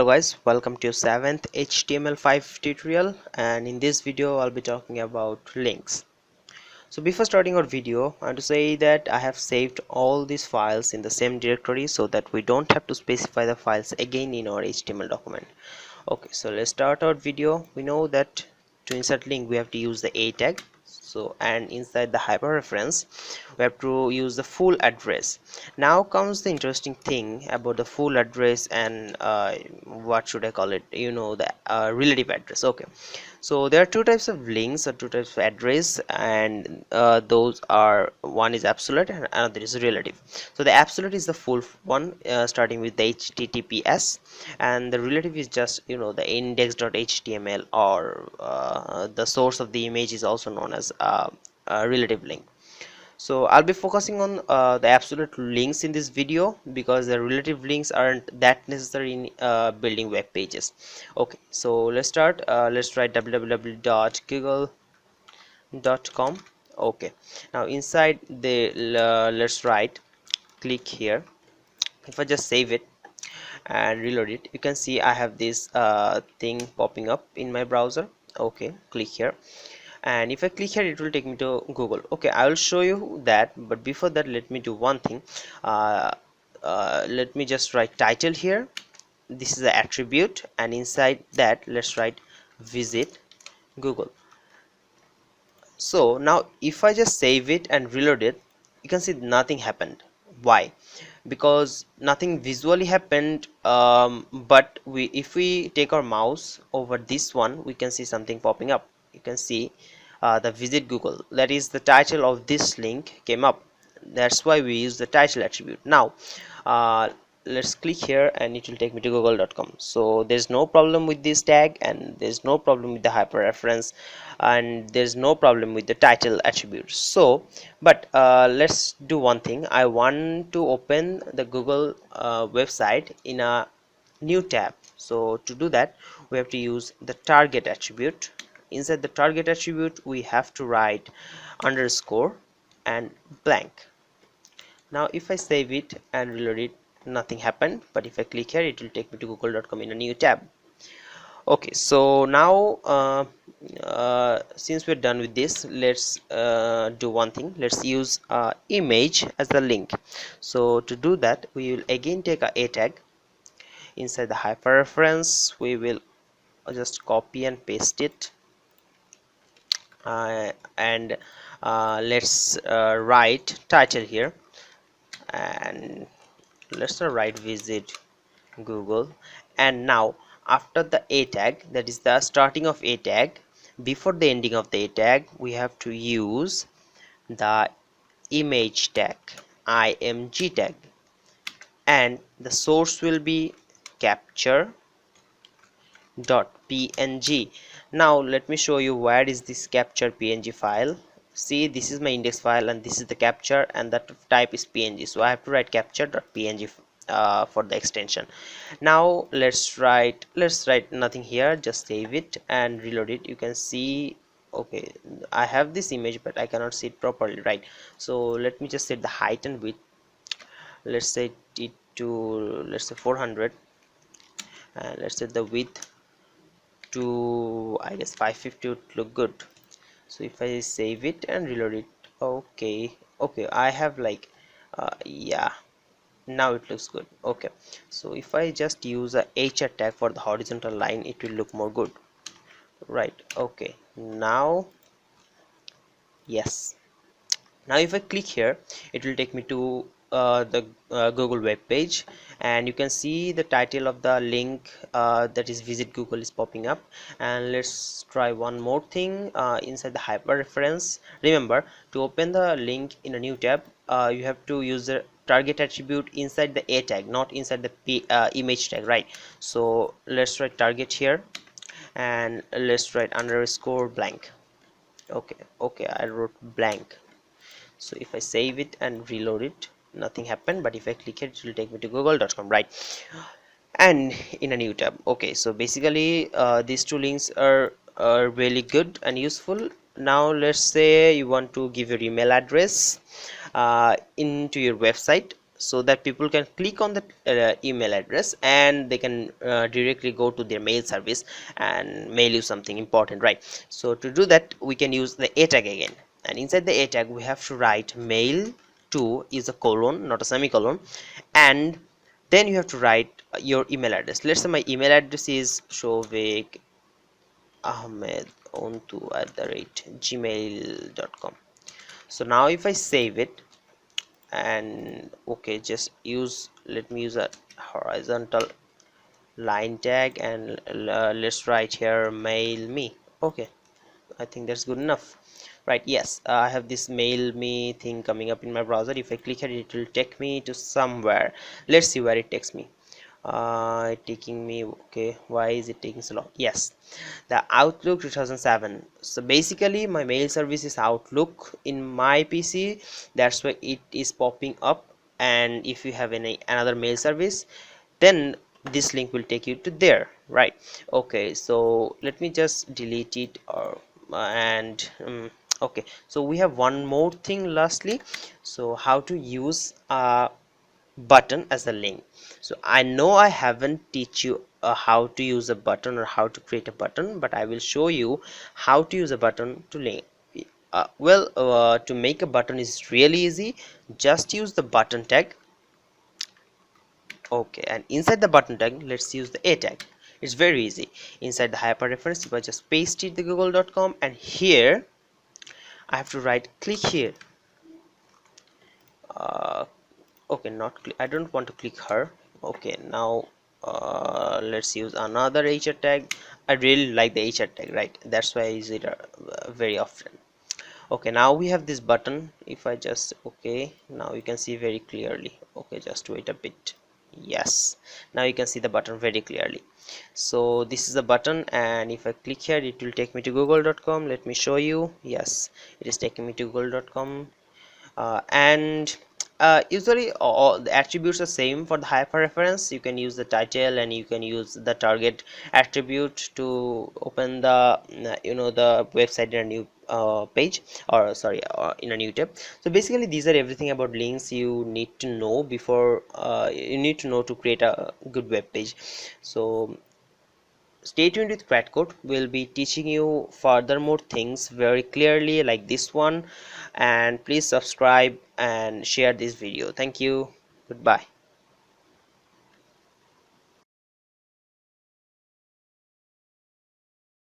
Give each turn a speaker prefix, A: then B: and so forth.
A: Hello guys, welcome to 7th HTML5 tutorial, and in this video I'll be talking about links. So before starting our video, I want to say that I have saved all these files in the same directory so that we don't have to specify the files again in our HTML document. Okay, so let's start our video. We know that to insert link we have to use the a tag, so and inside the hyperreference we have to use the full address. Now comes the interesting thing about the full address and what should I call it, the relative address. Okay, so there are two types of links or two types of address, and those are, one is absolute and another is relative. So the absolute is the full one, starting with the https, and the relative is just the index.html, or the source of the image is also known as a relative link. So I'll be focusing on the absolute links in this video because the relative links aren't that necessary in building web pages. Okay, so let's start. Let's write www.google.com. okay, now inside the let's write, click here. If I just save it and reload it, you can see I have this thing popping up in my browser. Okay, click here, and if I click here it will take me to Google. Okay, I will show you that, but before that let me do one thing. Let me just write title here. This is the attribute, and inside that let's write visit Google. So now if I just save it and reload it, you can see nothing happened. Why? Because nothing visually happened, but if we take our mouse over this one, we can see something popping up. You can see the visit Google, that is the title of this link, came up. That's why we use the title attribute. Now let's click here and it will take me to google.com. so there's no problem with this tag, and there's no problem with the hyperreference, and there's no problem with the title attribute. So but let's do one thing. I want to open the Google website in a new tab. So to do that we have to use the target attribute. Inside the target attribute we have to write underscore and blank. Now if I save it and reload it, nothing happened, but if I click here it will take me to google.com in a new tab. Okay, so now since we're done with this, let's do one thing. Let's use image as the link. So to do that we will again take a tag. Inside the hyperreference we will just copy and paste it, and let's write title here, and let's write visit Google. And now after the a tag, that is the starting of a tag, before the ending of the a tag, we have to use the image tag, img tag, and the source will be capture.png. Now let me show you where is this capture png file. See, this is my index file and this is the capture, and that type is png, so I have to write capture.png for the extension. Now let's write nothing here, just save it and reload it. You can see, okay, I have this image but I cannot see it properly, right? So let me just set the height and width. Let's set it to, let's say 400, and let's set the width to, I guess 550 would look good. So if I save it and reload it, okay, I have like yeah, now it looks good. Okay, so if I just use a hr tag for the horizontal line, it will look more good, right? Okay, now yes, now if I click here it will take me to the Google web page, and you can see the title of the link, that is visit Google, is popping up. And let's try one more thing. Inside the hyperreference, remember to open the link in a new tab, you have to use the target attribute inside the a tag, not inside the image tag, right? So let's write target here, and let's write underscore blank. Okay, I wrote blank. So if I save it and reload it, nothing happened, but if I click it will take me to google.com, right? And in a new tab. Okay, so basically these two links are really good and useful. Now let's say you want to give your email address into your website. so that people can click on the email address and they can directly go to their mail service and mail you something important, right? So to do that, we can use the a tag again, and inside the a tag we have to write mail to is a colon, not a semicolon, and then you have to write your email address. Let's say my email address is Shovik Ahmed onto @gmail.com. So now if I save it, and okay, just use, let me use a horizontal line tag, and let's write here mail me. Okay, I think that's good enough, right? Yes, I have this mail me thing coming up in my browser. If I click here, it will take me to somewhere. Let's see where it takes me. Taking me, okay, why is it taking so long? Yes, the Outlook 2007. So basically my mail service is Outlook in my PC, that's why it is popping up. And if you have any another mail service, then this link will take you to there, right? Okay, so let me just delete it, or and okay, so we have one more thing lastly. So how to use button as a link. So I know I haven't teach you how to use a button or how to create a button, but I will show you how to use a button to link. To make a button is really easy. Just use the button tag. Okay, and inside the button tag, let's use the a tag. It's very easy. Inside the hyperreference, if I just paste it the google.com, and here I have to write click here. uh, okay, not I don't want to click her. Okay, now let's use another hr tag. I really like the hr tag, right? That's why I use it very often. Okay, now we have this button. If I just, okay, now you can see very clearly. Okay, just wait a bit. Yes, now you can see the button very clearly. So this is the button, and if I click here, it will take me to google.com. Let me show you. Yes, it is taking me to google.com. And usually all the attributes are same for the hyperreference. You can use the title and you can use the target attribute to open the the website in a new page, or sorry, in a new tab. So basically these are everything about links you need to know before you need to know to create a good web page. So stay tuned with Cratcode. We'll be teaching you further more things very clearly like this one, and please subscribe and share this video. Thank you. Goodbye.